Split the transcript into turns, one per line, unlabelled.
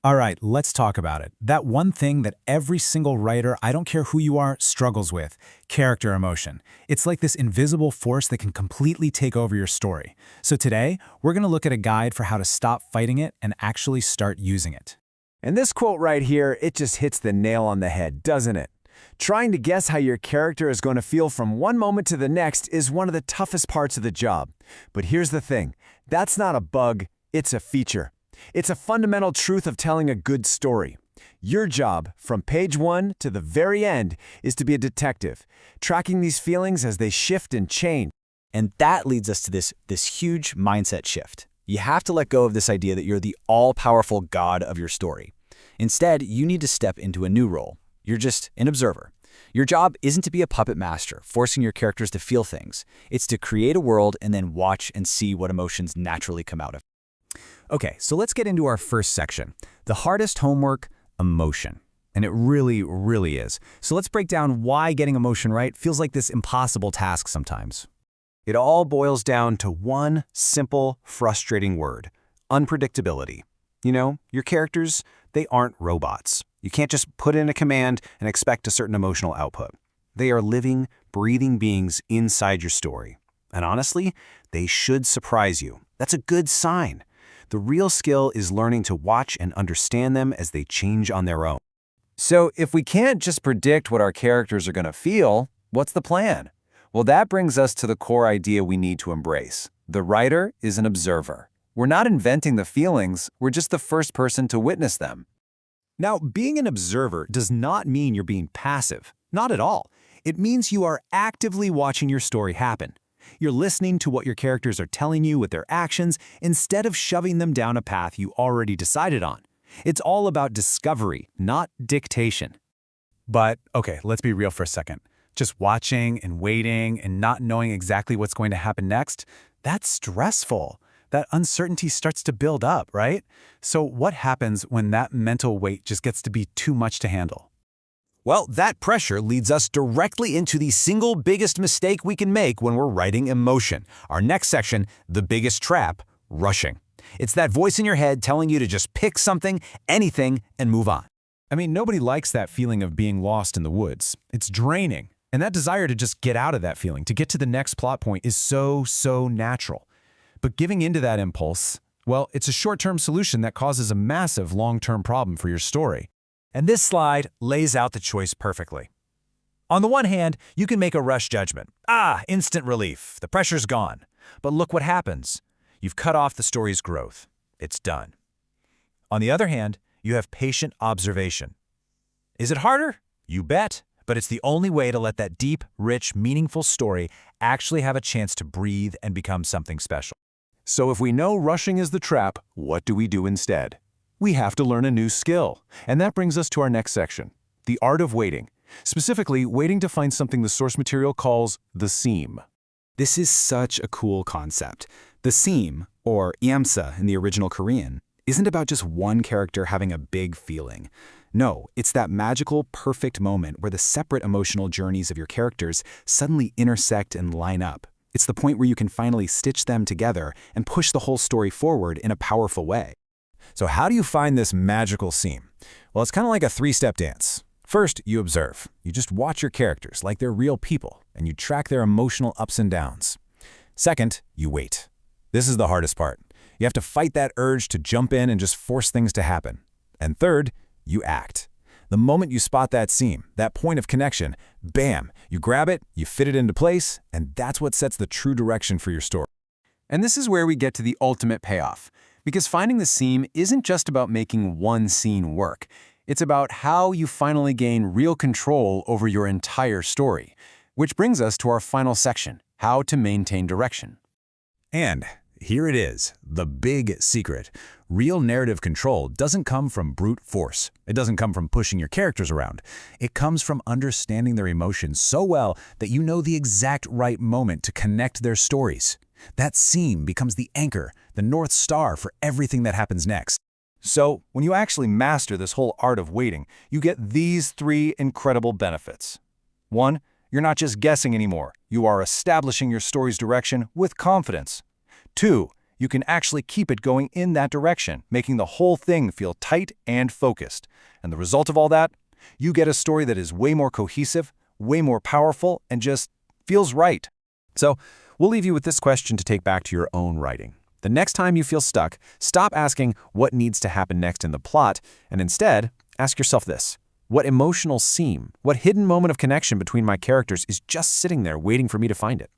All right, let's talk about it. That one thing that every single writer, I don't care who you are, struggles with, character emotion. It's like this invisible force that can completely take over your story. So today, we're going to look at a guide for how to stop fighting it and actually start using it.
And this quote right here, it just hits the nail on the head, doesn't it? Trying to guess how your character is going to feel from one moment to the next is one of the toughest parts of the job. But here's the thing, that's not a bug, it's a feature. It's a fundamental truth of telling a good story. Your job, from page 1 to the very end, is to be a detective, tracking these feelings as they shift and change.
And that leads us to this huge mindset shift. You have to let go of this idea that you're the all-powerful god of your story. Instead, you need to step into a new role. You're just an observer. Your job isn't to be a puppet master, forcing your characters to feel things. It's to create a world and then watch and see what emotions naturally come out of.
Okay, so let's get into our first section. The hardest homework, emotion. And it really, really is. So let's break down why getting emotion right feels like this impossible task sometimes.
It all boils down to one simple, frustrating word: unpredictability. You know, your characters, they aren't robots. You can't just put in a command and expect a certain emotional output. They are living, breathing beings inside your story. And honestly, they should surprise you. That's a good sign. The real skill is learning to watch and understand them as they change on their own.
So if we can't just predict what our characters are going to feel, what's the plan? Well, that brings us to the core idea we need to embrace. The writer is an observer. We're not inventing the feelings, we're just the first person to witness them.
Now, being an observer does not mean you're being passive. Not at all. It means you are actively watching your story happen. You're listening to what your characters are telling you with their actions instead of shoving them down a path you already decided on. It's all about discovery, not dictation.
But, okay, let's be real for a second. Just watching and waiting and not knowing exactly what's going to happen next, that's stressful. That uncertainty starts to build up, right? So what happens when that mental weight just gets to be too much to handle?
Well, that pressure leads us directly into the single biggest mistake we can make when we're writing emotion. Our next section, the biggest trap, rushing. It's that voice in your head telling you to just pick something, anything, and move on.
I mean, nobody likes that feeling of being lost in the woods. It's draining. And that desire to just get out of that feeling, to get to the next plot point is so natural. But giving into that impulse, well, it's a short-term solution that causes a massive long-term problem for your story.
And this slide lays out the choice perfectly. On the one hand, you can make a rush judgment. Instant relief. The pressure's gone. But look what happens. You've cut off the story's growth. It's done. On the other hand, you have patient observation. Is it harder? You bet. But it's the only way to let that deep, rich, meaningful story actually have a chance to breathe and become something special.
So if we know rushing is the trap, what do we do instead? We have to learn a new skill. And that brings us to our next section, the art of waiting. Specifically, waiting to find something the source material calls the seam.
This is such a cool concept. The seam, or iamsa in the original Korean, isn't about just one character having a big feeling. No, it's that magical, perfect moment where the separate emotional journeys of your characters suddenly intersect and line up. It's the point where you can finally stitch them together and push the whole story forward in a powerful way.
So how do you find this magical seam? Well, it's kind of like a three-step dance. First, you observe. You just watch your characters like they're real people, and you track their emotional ups and downs. Second, you wait. This is the hardest part. You have to fight that urge to jump in and just force things to happen. And third, you act. The moment you spot that seam, that point of connection, bam, you grab it, you fit it into place, and that's what sets the true direction for your story.
And this is where we get to the ultimate payoff. Because finding the seam isn't just about making one scene work. It's about how you finally gain real control over your entire story. Which brings us to our final section, how to maintain direction.
And here it is, the big secret. Real narrative control doesn't come from brute force. It doesn't come from pushing your characters around. It comes from understanding their emotions so well that you know the exact right moment to connect their stories. That seam becomes the anchor, the North Star for everything that happens next.
So, when you actually master this whole art of waiting, you get these three incredible benefits. 1, you're not just guessing anymore. You are establishing your story's direction with confidence. 2,
You can actually keep it going in that direction, making the whole thing feel tight and focused. And the result of all that? You get a story that is way more cohesive, way more powerful, and just feels right.
So, we'll leave you with this question to take back to your own writing. The next time you feel stuck, stop asking what needs to happen next in the plot, and instead, ask yourself this. What emotional seam, what hidden moment of connection between my characters is just sitting there waiting for me to find it?